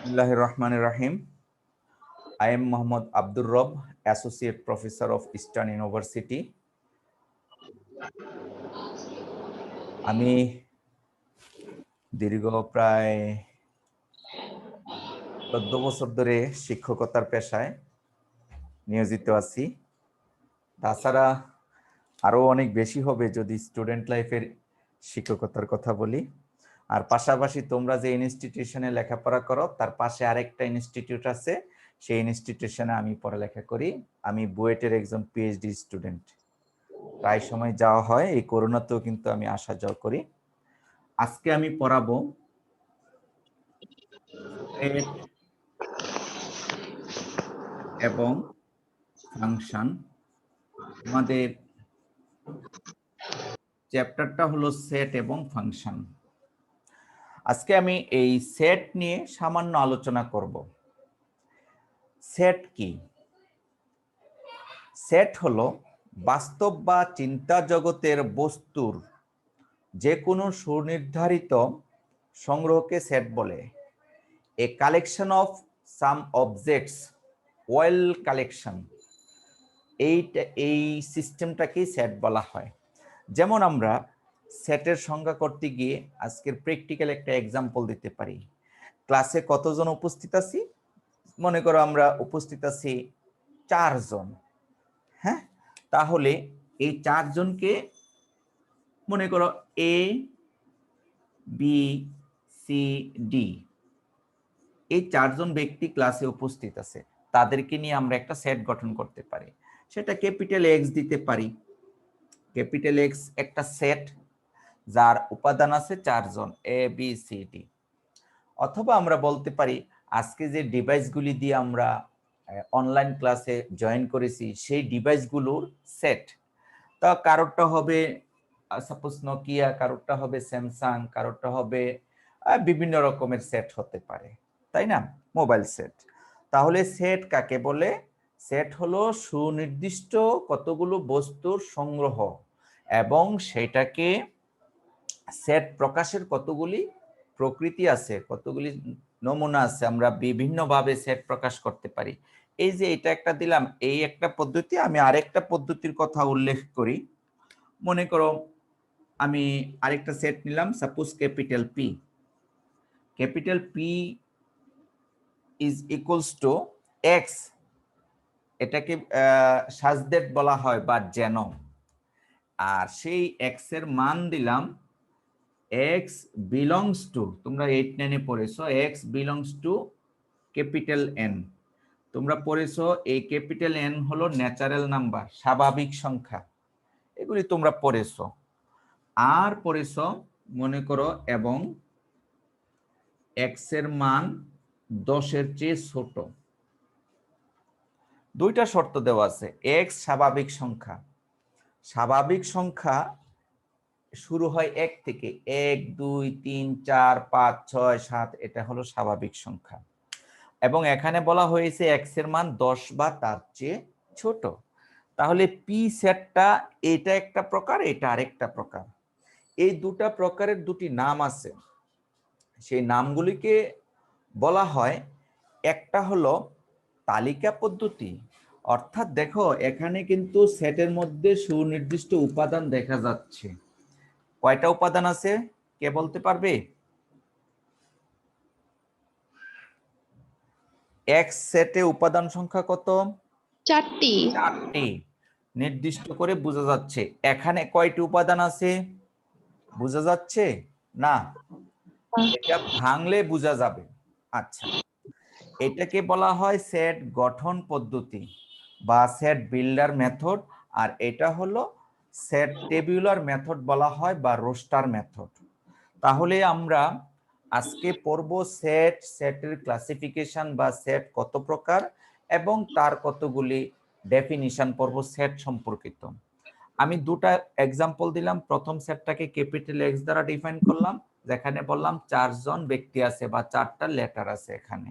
Bismillahir Rahmanir Rahim. I am Muhammad Abdur Rob, Associate Professor of Eastern University. আমি দীর্ঘ প্রায় 14 বছর ধরে শিক্ষকতার পেশায় নিয়োজিত আছি। তাছাড়া আরো অনেক বেশি হবে যদি স্টুডেন্ট লাইফের শিক্ষকতার কথা বলি। আর পাশাপাশি তোমরা যে ইনস্টিটিউশনে লেখাপড়া করো তার পাশে আরেকটা ইনস্টিটিউট আছে, সেই ইনস্টিটিউশনে আমি পড়ালেখা করি। আমি বুয়েটের একজন পিএইচডি স্টুডেন্ট। প্রায় সময় যাওয়া হয়, এই করোনাতেও কিন্তু আমি আসা যাওয়া করি। আজকে আমি পড়াবো সেট এবং ফাংশন। আমাদের চ্যাপ্টারটা হলো সেট এবং ফাংশন। আজকে আমি এই সেট নিয়ে সামান্য আলোচনা করব। সেট কি? সেট হলো বাস্তব বা চিন্তা জগতের বস্তুর যে কোনো সুনির্ধারিত সংগ্রহকে সেট বলে। A collection of some objects, well collection, এই সিস্টেমটাকেই সেট বলা হয়। যেমন আমরা সেটের সংজ্ঞা করতে গিয়ে আজকের প্র্যাকটিক্যাল একটা এক্সাম্পল দিতে পারি। ক্লাসে কতজন উপস্থিত আছি? মনে করো আমরা উপস্থিত আছি 4 জন। হ্যাঁ, তাহলে এই 4 জনকে মনে করো এ বি সি ডি, এই 4 জন ব্যক্তি ক্লাসে উপস্থিত আছে, তাদেরকে নিয়ে আমরা একটা সেট গঠন করতে পারি। সেটা ক্যাপিটাল এক্স দিতে পারি। ক্যাপিটাল এক্স একটা সেট যার উপাদান আছে 4 জন, এ বি সি ডি। অথবা আমরা বলতে পারি আজকে যে ডিভাইসগুলি দিয়ে আমরা অনলাইন ক্লাসে জয়েন করেছি সেই ডিভাইসগুলোর সেট। তা কারোরটা হবে সাপোজ নোকিয়া, কারোরটা হবে স্যামসাং, কারোরটা হবে বিভিন্ন রকমের সেট হতে পারে, তাই না? Mobile set. তাহলে সেট কাকে বলে? সেট হলো সুনির্দিষ্ট কতগুলো বস্তুর সংগ্রহ, এবং সেটাকে সেট প্রকাশের কতগুলি প্রকৃতি আছে, কতগুলি নমুনা আছে, আমরা বিভিন্নভাবে সেট প্রকাশ করতে পারি। এই যে এটা একটা দিলাম, এই একটা পদ্ধতি। আমি আরেকটা পদ্ধতির কথা উল্লেখ করি। মনে করো আমি আরেকটা সেট নিলাম, suppose capital P. Capital P is equals to x, এটাকে সাজদেট বলা হয় বা যেন। আর সেই এক্স এর মান দিলাম এক্স বিলংস টু, তোমরা 8-9-এ পড়েছো, x belongs two capital N. তোমরা পড়েছো এই ক্যাপিটাল এন হলো ন্যাচারাল নাম্বার, স্বাভাবিক সংখ্যা, এগুলি তোমরা পড়েছো। আর পড়েছো মনে করো এবং এক্স এর মান 10-এর চেয়ে ছোট। দুইটা শর্ত দেওয়া আছে। এক্স স্বাভাবিক সংখ্যা, স্বাভাবিক সংখ্যা শুরু হয় 1 থেকে, 1 2 3 4 5 6 7, এটা হলো স্বাভাবিক সংখ্যা। এবং এখানে বলা হয়েছে এক্স এর মান 10 বা তার চেয়ে ছোট। তাহলে পি সেটটা এটা একটা প্রকার, এটা আরেকটা প্রকার। এই দুটা প্রকারের দুটি নাম আছে, সেই নামগুলিকে বলা হয়, একটা হলো তালিকা পদ্ধতি। অর্থাৎ দেখো এখানে কিন্তু সেটের মধ্যে সুনির্দিষ্ট উপাদান দেখা যাচ্ছে। কয়টা উপাদান আছে কে বলতে পারবে? এক্স সেটে উপাদান সংখ্যা কত? 4টি। 4টি নির্দিষ্ট করে বোঝা যাচ্ছে। এখানে কয়টি উপাদান আছে বোঝা যাচ্ছে না, এটা ভাঙলে বোঝা যাবে। আচ্ছা, এটাকে বলা হয় সেট গঠন পদ্ধতি বা সেট বিল্ডার মেথড। আর এটা হলো সেট টেবিউলার মেথড বলা হয় বা রোস্টার মেথড। তাহলে আমরা আজকে পড়ব সেট, সেটের ক্লাসিফিকেশন বা সেট কত প্রকার এবং তার কতগুলি ডেফিনিশন পড়ব সেট সম্পর্কিত। আমি দুটা এক্সাম্পল দিলাম। প্রথম সেটটাকে ক্যাপিটাল এক্স দ্বারা ডিফাইন করলাম, যেখানে বললাম 4 জন ব্যক্তি আছে বা 4টা লেটার আছে এখানে।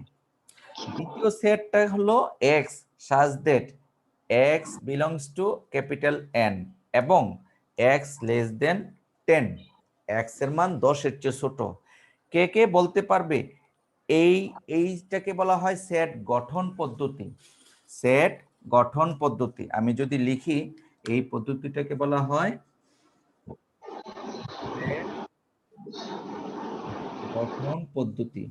দ্বিতীয় সেটটা হলো x such that x belongs two capital N এবং এক্স লেস দেন 10, এক্স এর মান 10-এর চেয়ে ছোট। কে কে বলতে পারবে এইটাকে বলা হয় সেট গঠন পদ্ধতি। সেট গঠন পদ্ধতি আমি যদি লিখি, এই পদ্ধতিটাকে বলা হয় সেট গঠন পদ্ধতি।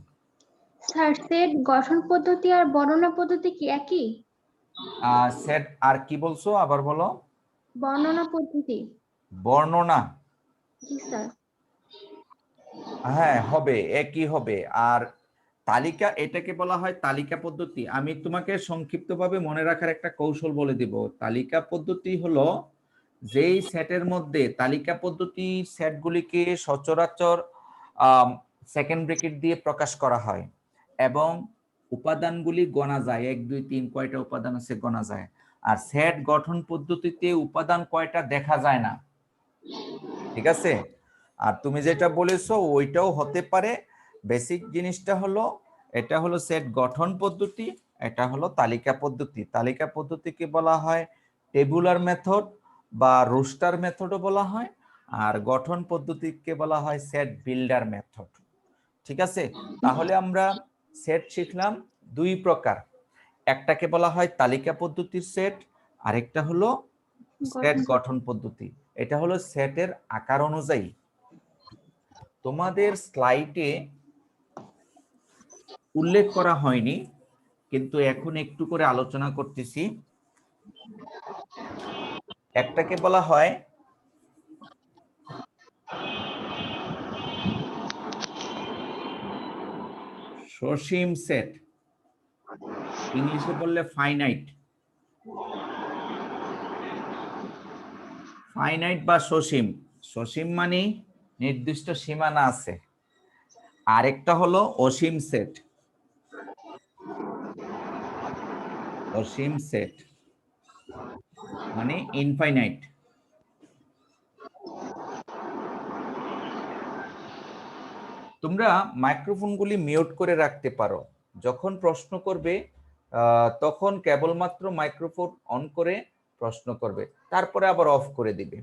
স্যার সেট গঠন পদ্ধতি আর বর্ণনা পদ্ধতি কি একই? সেট আর কি বলছো, আবার বলো। বর্ণনা পদ্ধতি। বর্ণনা, জি স্যার। হ্যাঁ হবে, একই হবে। আর তালিকা, এটাকে বলা হয় তালিকা পদ্ধতি। আমি তোমাকে সংক্ষিপ্তভাবে মনে রাখার একটা কৌশল বলে দিব। তালিকা পদ্ধতি হলো যেই সেটের মধ্যে, তালিকা পদ্ধতির সেটগুলিকে সচরাচর সেকেন্ড ব্র্যাকেট দিয়ে প্রকাশ করা হয় এবং উপাদানগুলি গণা যায়, 1 2 3 কয়টা উপাদান আছে গণা যায়। আর সেট গঠন পদ্ধতিতে উপাদান কয়টা দেখা যায় না, ঠিক আছে। আর তুমি যেটা বলেছো ওইটাও হতে পারে। বেসিক জিনিসটা হলো, এটা হলো সেট গঠন পদ্ধতি, এটা হলো তালিকা পদ্ধতি। তালিকা পদ্ধতিকে বলা হয় টেবুলার মেথড বা রোস্টার মেথডও বলা হয়, আর গঠন পদ্ধতিকে বলা হয় সেট বিল্ডার মেথড, ঠিক আছে। তাহলে আমরা সেট শিখলাম দুই প্রকার, একটাকে বলা হয় তালিকা পদ্ধতির সেট, আরেকটা হলো সেট গঠন পদ্ধতি। এটা হলো সেটের আকার অনুযায়ী। তোমাদের স্লাইডে উল্লেখ করা হয়নি, কিন্তু এখন একটু করে আলোচনা করতেছি। একটাকে বলা হয় সসীম সেট, ইংলিশে বললে ফাইনাইট। ফাইনাইট বা সসীম, সসীম মানে নির্দিষ্ট সীমানা আছে। আরেকটা হলো অসীম সেট, অসীম সেট মানে ইনফাইনাইট। তোমরা মাইক্রোফোনগুলি মিউট করে রাখতে পারো, যখন প্রশ্ন করবে তখন কেবলমাত্র মাইক্রোফোন অন করে প্রশ্ন করবে, তারপরে আবার অফ করে দিবে।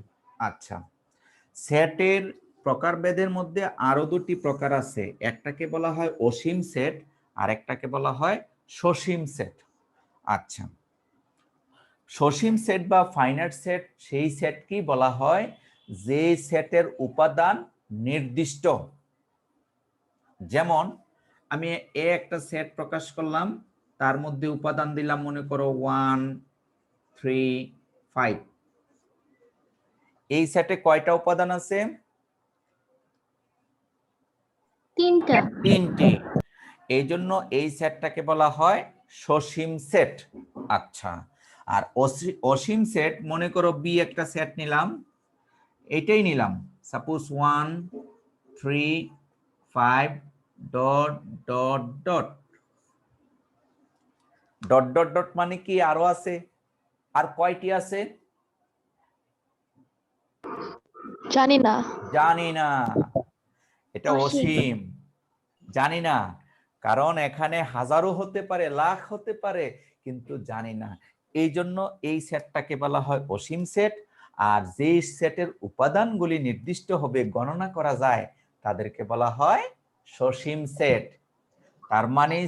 আচ্ছা, সেটের প্রকারভেদের মধ্যে আরো দুটি প্রকার আছে, একটাকে বলা হয় অসীম সেট আর একটাকে বলা হয় সসীম সেট। আচ্ছা, সসীম সেট বা ফাইনাইট সেট সেই সেটকেই বলা হয় যে সেটের উপাদান নির্দিষ্ট। যেমন আমি একটা সেট প্রকাশ করলাম, তার মধ্যে উপাদান দিলাম মনে করো 1 3 5। এই সেটে কয়টা উপাদান আছে? তিনটি। এই জন্য এই সেটটাকে বলা হয় সসীম সেট। আচ্ছা, আর অসীম সেট, মনে করো বি একটা সেট নিলাম, এটাই নিলাম, suppose 1 3 5 dot dot dot dot dot dot মানে কি আরো আছে? আর কয়টি আছে জানি না। জানি না, এটা অসীম। জানি না, কারণ এখানে হাজারো হতে পারে, লাখ হতে পারে, কিন্তু জানি না। এই জন্য এই সেটটাকে বলা হয় অসীম সেট। আর যে সেটের উপাদানগুলি নির্দিষ্ট হবে, গণনা করা যায়, তাদেরকে বলা হয় সসীম সেট। তার মানে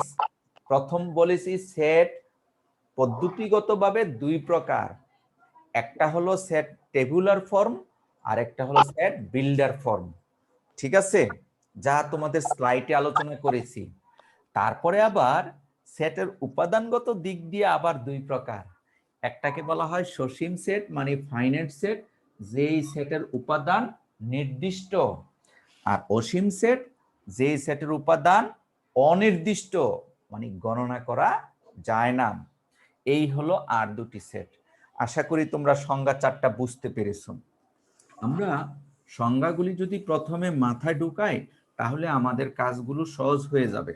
প্রথম বলেছি সেট পদ্ধতিগতভাবে দুই প্রকার, একটা হলো সেট টেবুলার ফর্ম আর একটা হলো সেট বিল্ডার ফর্ম, ঠিক আছে, যা তোমাদের স্লাইডে আলোচনা করেছি। তারপরে আবার সেটের উপাদানগত দিক দিয়ে আবার দুই প্রকার, একটাকে বলা হয় সসীম সেট মানে ফাইনাইট সেট, যেই সেটের উপাদান নির্দিষ্ট, আর অসীম সেট যেই সেটের উপাদান অনির্দিষ্ট মানে গণনা করা যায় না। এই হলো আর দুটি সেট। আশা করি তোমরা সংজ্ঞা চারটা বুঝতে পেরেছো। আমরা সংজ্ঞাগুলি যদি প্রথমে মাথায় ঢুকাই, তাহলে আমাদের কাজগুলো সহজ হয়ে যাবে।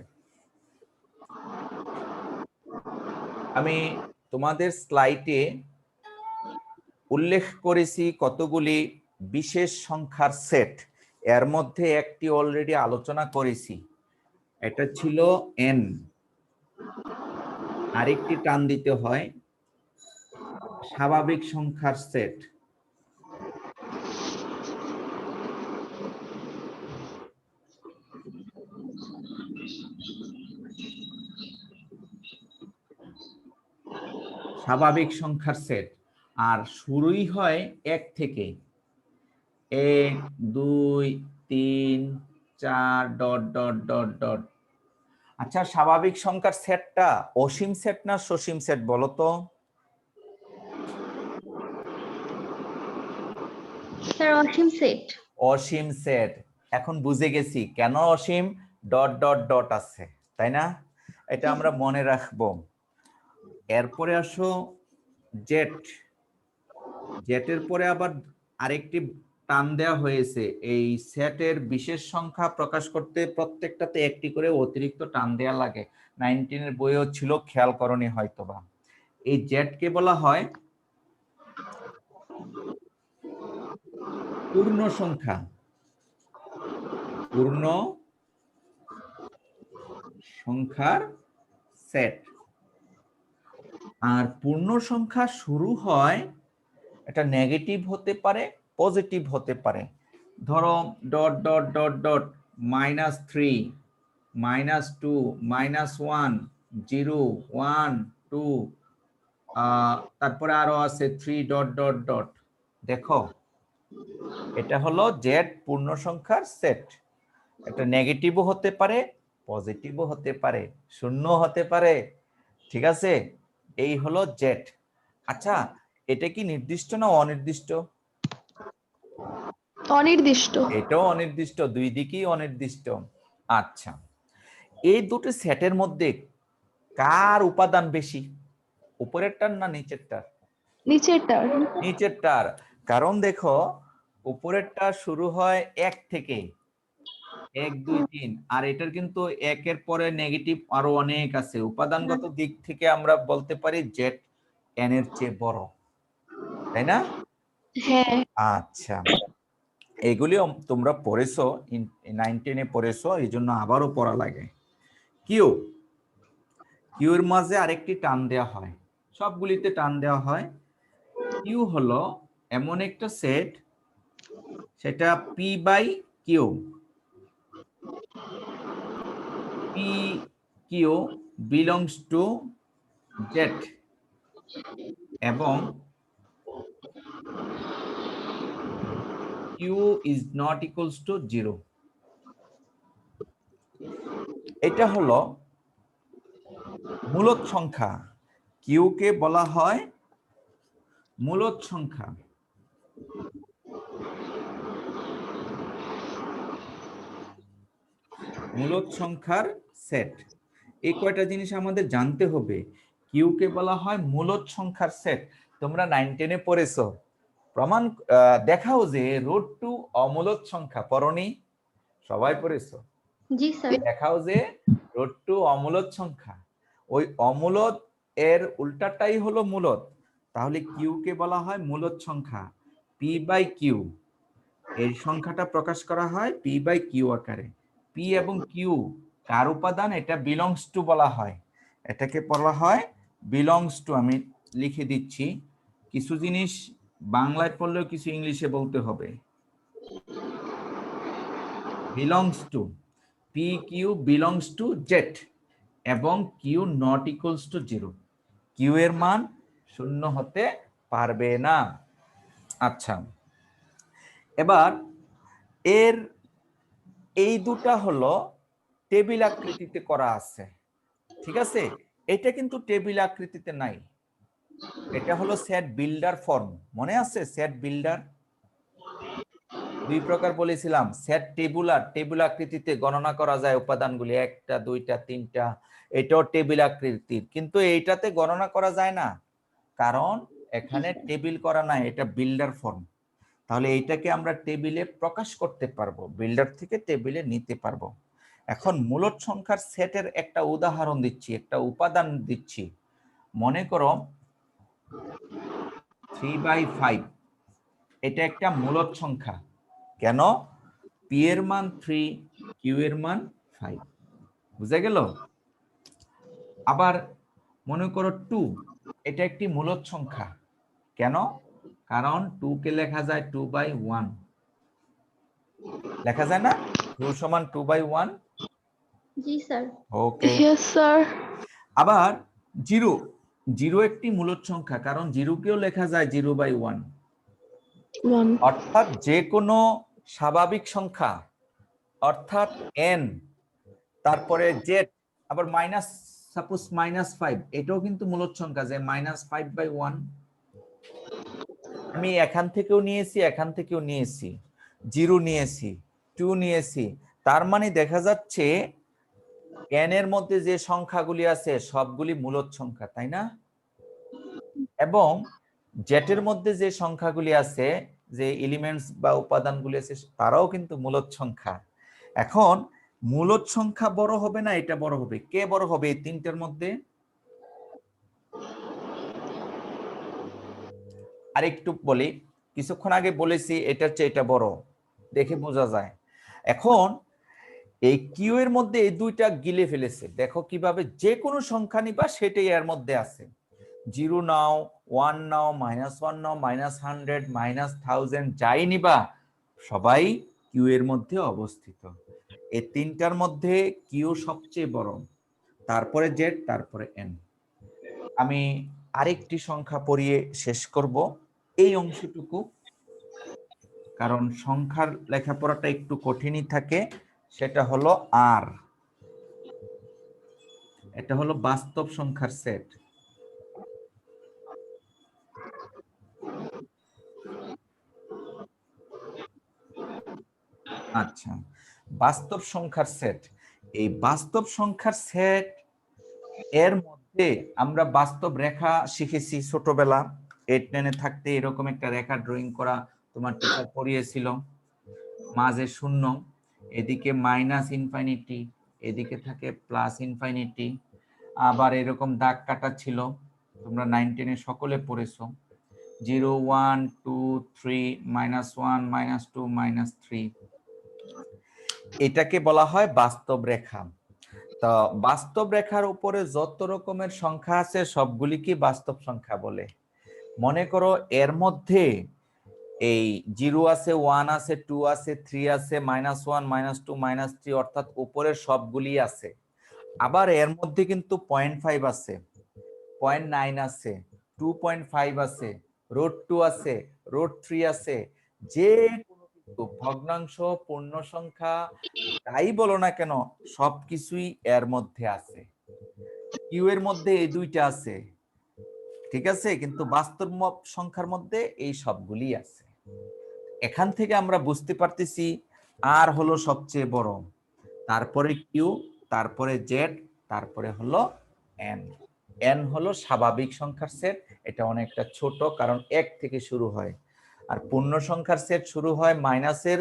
আমি তোমাদের স্লাইডে উল্লেখ করেছি কতগুলি বিশেষ সংখ্যার সেট, এর মধ্যে একটি অলরেডি আলোচনা করেছি, এটা ছিল n। আরেকটি টান দিতে হয় স্বাভাবিক সংখ্যার সেট, স্বাভাবিক সংখ্যার সেট, আর শুরুই হয় 1 থেকে। 1 2 3 4 ডট ডট ডট ডট। আচ্ছা, স্বাভাবিক সংখ্যার সেটটা অসীম সেট না সসীম সেট বলো তো? স্যার অসীম সেট। অসীম সেট। এখন বুঝে গেছি কেন অসীম, ডট ডট ডট আছে, তাই না? এটা আমরা মনে রাখবো। এরপরে আসো জেট। জেটের পরে আবার আরেকটি টান দেওয়া হয়েছে, এই সেটের বিশেষ সংখ্যা প্রকাশ করতে প্রত্যেকটাতে একটি করে অতিরিক্ত টান দেওয়া লাগে। 19 এর বইও ছিল, খেয়াল করনি হয়তোবা। এই জেটকে বলা হয় পূর্ণ সংখ্যা। পূর্ণ সংখ্যার সেট। আর পূর্ণ সংখ্যা শুরু হয়, এটা নেগেটিভ হতে পারে, পজিটিভ হতে পারে। ধরো ডট ডট ডট ডট -3 -2 -1 0 1 2, তারপরে আরো আছে 3 ডট ডট ডট। দেখো, এটা হলো জেড পূর্ণ সংখ্যার সেট। এটা নেগেটিভও হতে পারে, পজিটিভও হতে পারে, শূন্য হতে পারে। ঠিক আছে, এই হলো জেড। আচ্ছা, এটা কি নির্দিষ্ট না অনির্দিষ্ট? অনির্দিষ্ট। এটাও অনির্দিষ্ট, দুই দিকেই অনির্দিষ্ট। আচ্ছা, এই দুটো সেটের মধ্যে কার উপাদান বেশি, উপরেরটার না নিচেরটার? নিচেরটার। নিচেরটার। কারণ দেখো, উপরেরটা শুরু হয় 1 থেকে, 1 2 3, আর এটার কিন্তু 1 এর পরে নেগেটিভ আরো অনেক আছে। উপাদানগত দিক থেকে আমরা বলতে পারি জেড এন এর চেয়ে বড়, তাই না? হ্যাঁ। আচ্ছা, এগুলি তোমরা পড়েছো, 9-10 এ পড়েছো, এই জন্য আবারও পড়া লাগে। কিউ, কিউর মাঝে আরেকটি টান দেওয়া হয়, সবগুলিতে টান দেওয়া হয়। কিউ হলো এমন একটা সেট, সেটা P by Q. P Q belongs to Z, এবং Q is not equals to 0। এটা হলো মূলদ সংখ্যা। কিউ কে বলা হয় মূলদ সংখ্যা। মূলদ সংখ্যার সেট। এই কয়টা জিনিস আমাদের জানতে হবে। কিউ কে বলা হয় মূলদ সংখ্যার সেট। তোমরা 9-10 এ পড়েছো, প্রমাণ দেখাও যে রুট টু অমূলদ সংখ্যা, পড়নি? সবাই পড়েছো? জি স্যার। দেখাও যে রুট টু অমূলদ সংখ্যা, ওই অমূলদ এর উল্টাটাই হলো মূলদ। তাহলে কিউ কে বলা হয় মূলদ সংখ্যা। পি বাই কিউ, এই সংখ্যাটা প্রকাশ করা হয় পি বাই কিউ আকারে। পি এবং কিউ কার উপাদান, এটা বিলংস টু বলা হয়। এটাকে বলা হয় বিলংস টু। আমি লিখে দিচ্ছি, কিছু জিনিস বাংলায় পড়লেও কিছু ইংলিশে বলতে হবে। Belongs to, P Q belongs to Z, এবং Q not equals to 0। Q এর মান 0 হতে পারবে না। আচ্ছা, এবার এর এই দুটা হলো টেবিল আকৃতিতে করা আছে, ঠিক আছে? এটা কিন্তু টেবিল আকৃতিতে নাই, এটা হলো সেট বিল্ডার ফর্ম। মনে আছে সেট বিল্ডার? দুই প্রকার বলেছিলাম, সেট টেবুলার, টেবিল আকৃতিতে গণনা করা যায় উপাদানগুলি, 1টা 2টা 3টা। এটাও টেবিল আকৃতির, কিন্তু এইটাতে গণনা করা যায় না, কারণ এখানে টেবিল করা নাই, এটা বিল্ডার ফর্ম। তাহলে এইটাকে আমরা টেবিলে প্রকাশ করতে পারবো, বিল্ডার থেকে টেবিলে নিতে পারবো। এখন মূলদ সংখ্যার সেটের একটা উদাহরণ দিচ্ছি, একটা উপাদান দিচ্ছি। মনে করো 3/5, এটা একটা মূলদ সংখ্যা। কেন? পি এর মান 3, কিউ এর মান 5। বুঝা গেল? আবার মনে করো 2, এটা একটি মূলদ সংখ্যা। কেন? কারণ 2 কে লেখা যায় 2/1, লেখা যায় না? 2 সমান 2/1। জি স্যার। ওকে। Yes sir. আবার 0, জিরো একটি মূলদ সংখ্যা, কারণ জিরোকেও লেখা যায় 0/1। 1 অর্থাৎ যে কোনো স্বাভাবিক সংখ্যা, অর্থাৎ n, তারপরে জেড, আবার মাইনাস, সাপোজ -5, এটাও কিন্তু মূলদ সংখ্যা, যে -5/1। আমি এখান থেকেও নিয়েছি, এখান থেকেও নিয়েছি, 0 নিয়েছি, 2 নিয়েছি, তার মানে দেখা যাচ্ছে n এর মধ্যে যে সংখ্যাগুলি আছে সবগুলি মূলদ সংখ্যা, তাই না? এবং জেটের মধ্যে যে সংখ্যাগুলি আছে, যে এলিমেন্টস বা উপাদানগুলি আছে, তারাও কিন্তু মূলদ সংখ্যা। এখন মূলদ সংখ্যা বড় হবে না এটা বড় হবে? কে বড় হবে এই তিনটের মধ্যে? আর একটু বলি, কিছুক্ষণ আগে বলেছি এটার চেয়ে এটা বড়, দেখে বোঝা যায়। এখন এই কিউ এর মধ্যে এই দুইটা গিলে ফেলেছে, দেখো কিভাবে, যে কোনো সংখ্যা নিবা সেটাই এর মধ্যে আছে। 0 নাও, 1 নাও, -1 নাও, -100, -1000, যাই নিবা সবাই কিউ এর মধ্যে অবস্থিত। এই তিনটার মধ্যে কিউ সবচেয়ে বড়, তারপরে জেড, তারপরে এন। আমি আরেকটি সংখ্যা পড়িয়ে শেষ করব এই অংশটুকু, কারণ সংখ্যার লেখাপড়াটা একটু কঠিনই থাকে। সেটা হলো আর, এটা হলো বাস্তব সংখ্যার সেট। আচ্ছা, বাস্তব সংখ্যার সেট, এই বাস্তব সংখ্যার সেট এর মধ্যে আমরা বাস্তব রেখা শিখেছি ছোটবেলা, 8-9 থাকতে এরকম একটা রেখা ড্রয়িং করা তোমার টিচার পড়িয়েছিল। মাঝে শূন্য, এদিকে -ইনফিনিটি, এদিকে থাকে +ইনফিনিটি, আবার এরকম দাগ কাটা ছিল, তোমরা 9-10 সকলে পড়েছো। 0, 1, 2, 3, -1, -2, -3, এটাকে বলা হয় বাস্তব রেখা। তো বাস্তব রেখার উপরে যত রকমের সংখ্যা আছে সবগুলিকে বাস্তব সংখ্যা বলে। মনে করো এর মধ্যে এই 0 আছে, 1 আছে, 2 আছে, 3 আছে, -1, -2, -3, অর্থাৎ উপরের সবগুলি আছে। আবার এর মধ্যে কিন্তু 0.5 আছে, 0.9 আছে, 2.5 আছে, √2 আছে, √3 আছে, যে কোনো কিছু ভগ্নাংশ, পূর্ণ সংখ্যা, তাই বলো না কেন, সবকিছুই এর মধ্যে আছে। কিউ এর মধ্যে এই দুইটা আছে, ঠিক আছে, কিন্তু বাস্তব সংখ্যার মধ্যে এই সবগুলি আছে। এখান থেকে আমরা বুঝতে পারতেছি আর হলো সবচেয়ে বড়, তারপরে কিউ, তারপরে জেড, তারপরে হলো এন। এন হলো স্বাভাবিক সংখ্যার সেট, এটা অনেকটা ছোট, কারণ 1 থেকে শুরু হয়। আর পূর্ণ সংখ্যার সেট শুরু হয় মাইনাসের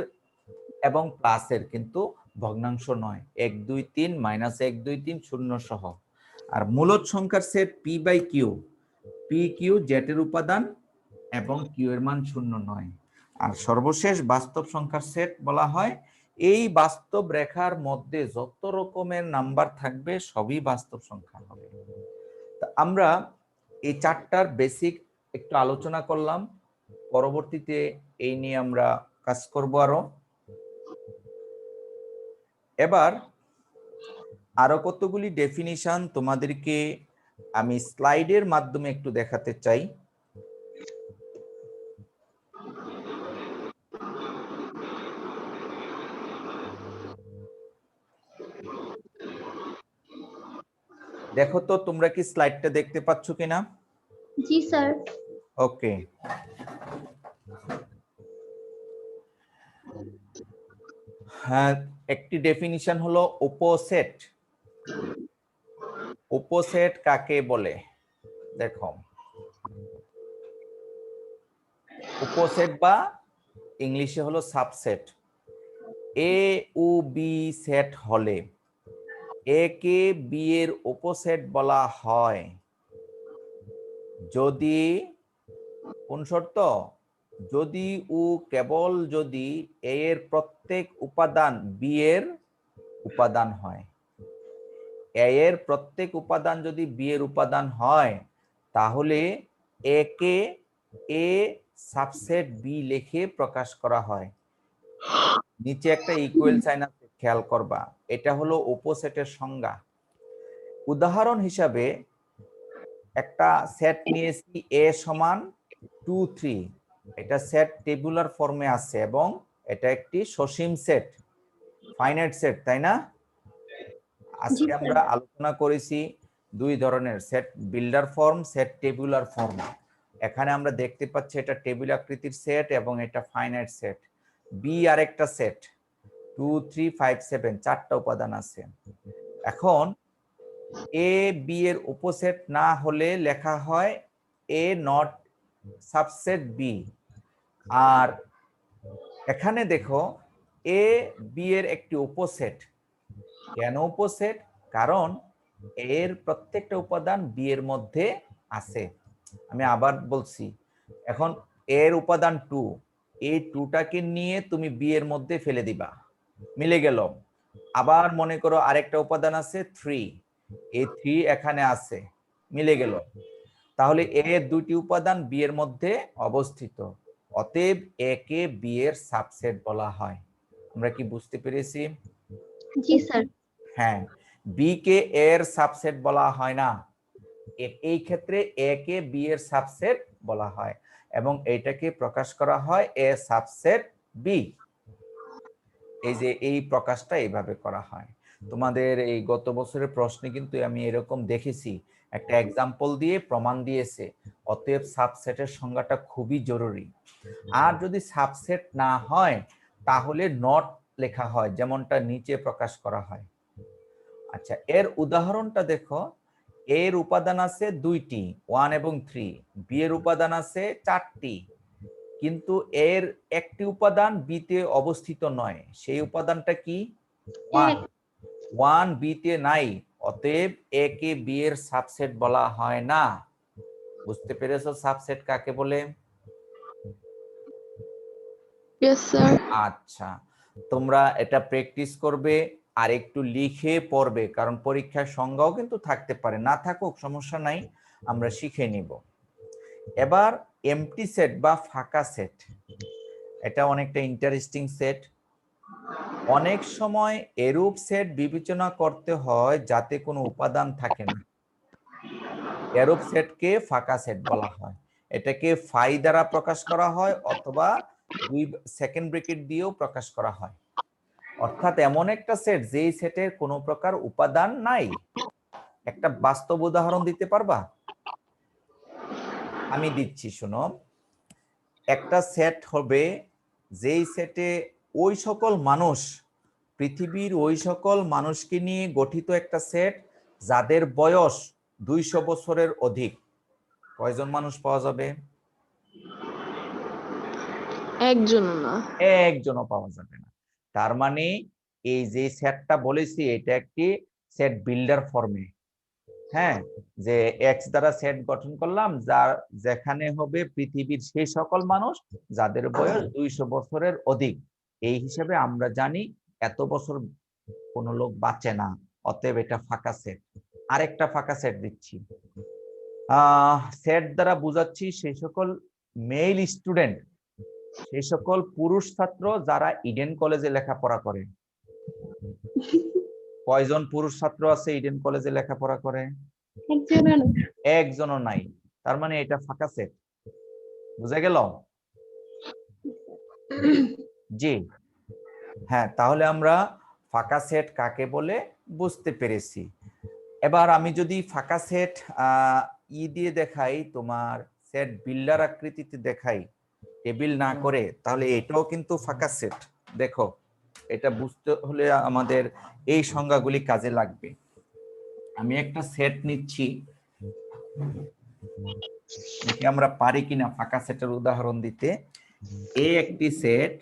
এবং প্লাসের, কিন্তু ভগ্নাংশ নয়, 1, 2, 3, -1, 2, 3, 0 সহ। আর মূলদ সংখ্যার set P by Q, P Q জেটের উপাদান এবং কিউ এর মান 0 নয়। আর সর্বশেষ বাস্তব সংখ্যার সেট বলা হয় এই বাস্তব রেখার মধ্যে যত রকমের নাম্বার থাকবে সবই বাস্তব সংখ্যা হবে। আমরা এই চারটার বেসিক একটু আলোচনা করলাম, পরবর্তীতে এই নিয়ে আমরা কাজ করব আরো। এবার আরো কতগুলি ডেফিনিশন তোমাদেরকে আমি স্লাইডের মাধ্যমে একটু দেখাতে চাই। দেখো তো তোমরা কি স্লাইডটা দেখতে পাচ্ছ কিনা? জি স্যার। ওকে, হ্যাঁ, একটি ডেফিনিশন হলো উপসেট। উপসেট কাকে বলে? দেখো, উপসেট বা ইংলিশে হলো সাবসেট। এ ও বি সেট হলে এ কে বি এর উপসেট বলা হয় যদি, কোন শর্ত? যদি ও কেবল যদি এ এর প্রত্যেক উপাদান বি এর উপাদান হয়। এ এর প্রত্যেক উপাদান যদি বি এর উপাদান হয়, তাহলে এ কে এ সাবসেট বি লিখে প্রকাশ করা হয়। নিচে একটা ইকুয়াল সাইন আছে, খেয়াল করবা, এটা হলো উপসেটের সংজ্ঞা। উদাহরণ হিসাবে একটা সেট নিয়েছি এ সমান 2 3, এটা সেট টেবুলার ফর্মে আছে এবং এটা একটি সসীম সেট, ফাইনাইট সেট, তাই না? জি আজকে স্যার। আমরা আলোচনা করেছি দুই ধরনের, set builder form, set tabular form. এখানে আমরা দেখতে পাচ্ছি এটা টেবিল আকৃতির সেট এবং এটা ফাইনাইট সেট। বি আরেকটা সেট 2 3 5 7, চারটা উপাদান আছে। এখন এ বি এর উপসেট না হলে লেখা হয় এ নট সাবসেট বি। আর এখানে দেখো এ বি এর একটি উপসেট। কেন উপসেট? কারণ এর প্রত্যেকটা উপাদান বি এর মধ্যে আছে। আমি আবার বলছি, এখন এর উপাদান 2, এই 2টাকে নিয়ে তুমি বি এর মধ্যে ফেলে দিবা, মিলে গেল। আবার মনে করো আরেকটা উপাদান আছে 3, এই 3 এখানে আছে, মিলে গেল। তাহলে এ দুটি উপাদান বি এর মধ্যে অবস্থিত, অতএব এ কে বি এর সাবসেট বলা হয়। আমরা কি বুঝতে পেরেছি? জি স্যার। হ্যাঁ, বি কে এর সাবসেট বলা হয় না, এই ক্ষেত্রে এ কে বি এর সাবসেট বলা হয় এবং এইটাকে প্রকাশ করা হয় এ সাবসেট বি। এই যে এই প্রকাশটা এইভাবে করা হয়। তোমাদের এই গত বছরের প্রশ্নে কিন্তু আমি এরকম দেখেছি, একটা এক্সাম্পল দিয়ে প্রমাণ দিয়েছে। অতএব সাবসেটের সংজ্ঞাটা খুবই জরুরি। আর যদি সাবসেট না হয় তাহলে নট লেখা হয়, যেমনটা নিচে প্রকাশ করা হয়। আচ্ছা, এর উদাহরণটা দেখো। এর উপাদান আছে 2টি, 1 এবং 3। বি এর উপাদান আছে 4টি, কিন্তু এর একটি উপাদান বি তে অবস্থিত নয়। সেই উপাদানটা কি? 1। 1 বি তে নাই, অতএব এ কে বি এর সাবসেট বলা হয় না। বুঝতে পেরেছো সাবসেট কাকে বলে? Yes, sir. আচ্ছা, তোমরা এটা প্র্যাকটিস করবে আর একটু লিখে পড়বে, কারণ পরীক্ষার সংজ্ঞাও কিন্তু থাকতে পারে, না থাকুক সমস্যা নাই, আমরা শিখে নিব। এবার এমটি সেট বা ফাঁকা সেট, এটা অনেকটা ইন্টারেস্টিং সেট। অনেক সময় এরূপ সেট বিবেচনা করতে হয় যাতে কোনো উপাদান থাকে না, এরূপ সেটকে ফাঁকা সেট বলা হয়। এটাকে ফাই দ্বারা প্রকাশ করা হয় অথবা দুই সেকেন্ড ব্র্যাকেট দিয়েও প্রকাশ করা হয়। অর্থাৎ এমন একটা সেট যেই সেটের কোনো প্রকার উপাদান নাই। একটা বাস্তব উদাহরণ দিতে পারবা? আমি দিচ্ছি, শোনো। একটা সেট হবে যেই সেটে ওই সকল মানুষ, পৃথিবীর ওই সকল মানুষকে নিয়ে গঠিত একটা সেট যাদের বয়স 200 বছরের অধিক। কয়জন মানুষ পাওয়া যাবে? একজনও না। একজনও পাওয়া যাবে না। তার মানে এই যে সেটটা বলেছি এটা একটি সেট বিল্ডার ফর্মে। হ্যাঁ, যে এক্স দ্বারা সেট গঠন করলাম যার যেখানে হবে পৃথিবীর সেই সকল মানুষ যাদের বয়স 200 বছরের অধিক। এই হিসাবে আমরা জানি এত বছর কোনো লোক বাঁচে না, অতএব এটা ফাঁকা সেট। আরেকটা ফাঁকা সেট দিচ্ছি। সেট দ্বারা বুঝাচ্ছি সেই সকল মেল স্টুডেন্ট, সেই সকল পুরুষ ছাত্র যারা ইডেন কলেজে লেখাপড়া করে। কয়জন পুরুষ ছাত্র আছে ইডেন কলেজে লেখাপড়া করে? একজনও নাই। তার মানে এটা ফাঁকা সেট। বুঝা গেল? জি হ্যাঁ, তাহলে আমরা ফাঁকা সেট কাকে বলে বুঝতে পেরেছি। এবার আমি যদি ফাঁকা সেট দিয়ে দেখাই, তোমার সেট বিল্ডার আকৃতিতে দেখাই, টেবিল না করে, তাহলে এটাও কিন্তু ফাঁকা সেট। দেখো, এটা বুঝতে হলে আমাদের এই সংজ্ঞাগুলি কাজে লাগবে। আমি একটা সেট নিচ্ছি, দেখি আমরা পারি কিনা ফাঁকা সেটের উদাহরণ দিতে। এ একটি সেট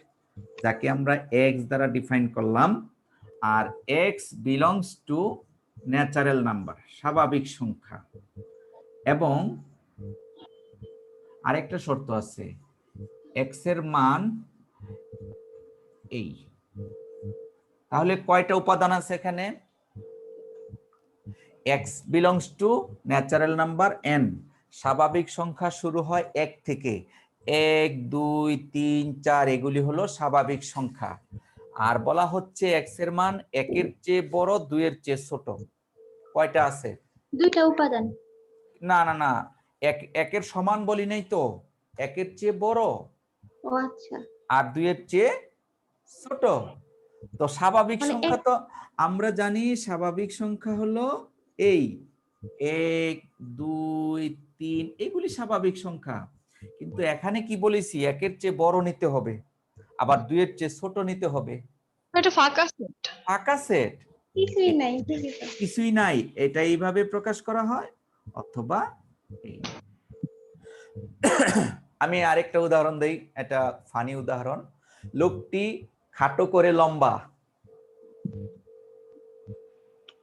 যাকে আমরা এক্স দ্বারা ডিফাইন করলাম, আর X belongs to natural number, স্বাভাবিক সংখ্যা, এবং আরেকটা শর্ত আছে, এক্স এর মান এই। তাহলে কয়টা উপাদান আছে এখানে? X belongs to natural number N, স্বাভাবিক সংখ্যা শুরু হয় 1 থেকে, 1 2 3 4, এগুলি হলো স্বাভাবিক সংখ্যা। আর বলা হচ্ছে এক্স এর মান 1 এর চেয়ে বড়, 2 এর চেয়ে ছোট। কয়টা আছে? 2টা উপাদান। না না না, একের সমান বলি নাই তো, একের চেয়ে বড় ও আচ্ছা, আর 2 এর চেয়ে ছোট। তো স্বাভাবিক মানে সংখ্যা তো আমরা জানি, স্বাভাবিক সংখ্যা হলো এই 1 2 3, এগুলি স্বাভাবিক সংখ্যা। কিন্তু এখানে কি বলেছি, একের চেয়ে বড় নিতে হবে, আবার 2 এর চেয়ে ছোট নিতে হবে। এটা ফাঁকা সেট। ফাঁকা সেট কিছুই নাই, ঠিকই তো। কিছুই নাই, এটা এইভাবে প্রকাশ করা হয়, অথবা এই। আমি আরেকটা উদাহরণ দেই, এটা ফানি উদাহরণ। লোকটি খাটো করে লম্বা।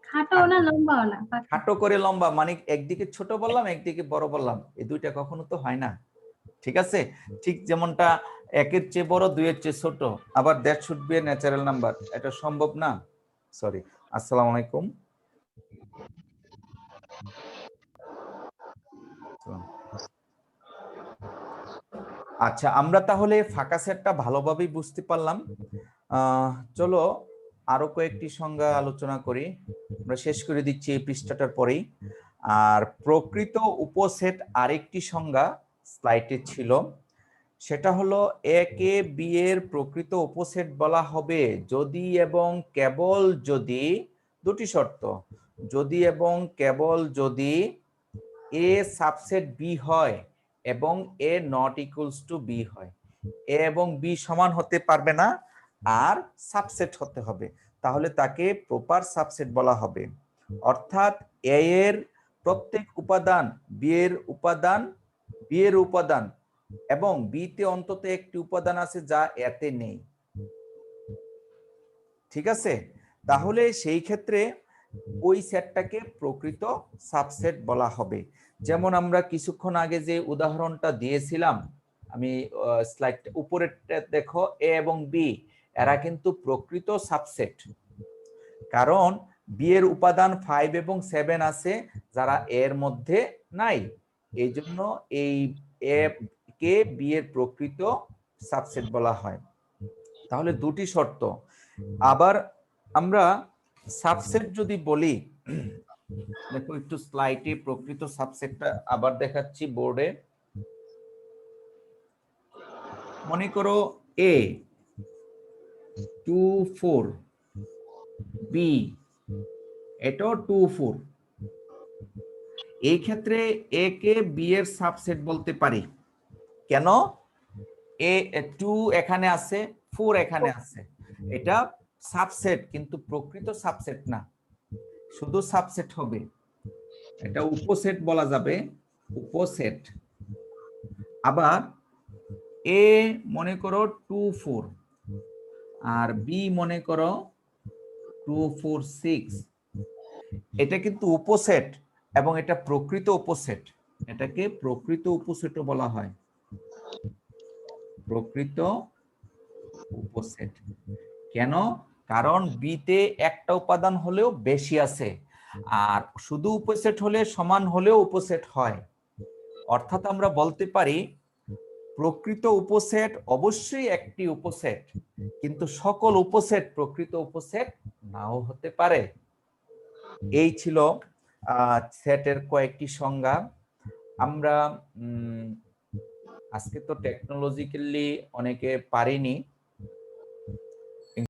খাটোও না লম্বাও না, পাকা। খাটো করে লম্বা মানে একদিকে ছোট বললাম, একদিকে বড় বললাম, এই দুইটা কখনো তো হয় না। ঠিক আছে, ঠিক যেমনটা একের চেয়ে বড় 2 এর চেয়ে ছোট, আবার that should B a natural number, এটা সম্ভব না। সরি। আসসালামু আলাইকুম। আচ্ছা, আমরা তাহলে ফাঁকা সেটটা ভালোভাবেই বুঝতে পারলাম। চলো আরো কয়েকটি সংজ্ঞা আলোচনা করি, আমরা শেষ করে দিচ্ছি এই পৃষ্ঠাটার পরেই। আর প্রকৃত উপসেট আরেকটি সংজ্ঞা স্লাইডে ছিল, সেটা হলো এ কে বি এর প্রকৃত উপসেট বলা হবে যদি এবং কেবল যদি, দুটি শর্ত, যদি এবং কেবল যদি এ সাবসেট বি হয় এবং এ নট ইকুয়ালস টু বি হয়। এ এবং বি সমান হতে পারবে না, আর সাবসেট হতে হবে, তাহলে তাকে প্রপার সাবসেট বলা হবে। অর্থাৎ এ এর প্রত্যেক উপাদান বি এর উপাদান, বি এর উপাদান, এবং বি তে অন্তত একটি উপাদান আছে যা এতে নেই। ঠিক আছে, তাহলে সেই ক্ষেত্রে ওই সেটটাকে প্রকৃত সাবসেট বলা হবে। যেমন আমরা কিছুক্ষণ আগে যে উদাহরণটা দিয়েছিলাম, আমি স্লাইড উপরেরটা দেখো, এ এবং বি এরা কিন্তু প্রকৃত সাবসেট, কারণ বি এর উপাদান 5 এবং 7 আছে যারা এর মধ্যে নাই, এই জন্য এই এ কে বি এর প্রকৃত সাবসেট বলা হয়। তাহলে দুটি শর্ত। আবার আমরা সাবসেট যদি বলি, দেখো একটু স্লাইডে প্রকৃত সাবসেটটা আবার দেখাচ্ছি বোর্ডে। মনে করো এ 2 4, বি এটাও 2 4, এই ক্ষেত্রে এ কে বি এর সাবসেট বলতে পারি। কেন? এ 2 এখানে আছে, 4 এখানে আছে, এটা সাবসেট কিন্তু প্রকৃত সাবসেট না, শুধু সাবসেট হবে, এটা উপসেট বলা যাবে, উপসেট। আবার এ মনে করো 2 4 আর বি মনে করো 2 4 6, এটা কিন্তু উপসেট এবং এটা প্রকৃত উপসেট, এটাকে প্রকৃত উপসেটও বলা হয়, প্রকৃত উপসেট। কেন? কারণ বি তে একটা উপাদান হলেও বেশি আছে, আর শুধু উপসেট হলে সমান হলেও উপসেট হয়। অর্থাৎ আমরা বলতে পারি প্রকৃত উপসেট অবশ্যই একটি উপসেট, কিন্তু সকল উপসেট প্রকৃত উপসেট নাও হতে পারে। এই ছিল সেটের কয়েকটি সংজ্ঞা। আমরা আজকে তো টেকনোলজিক্যালি অনেকে পারিনি,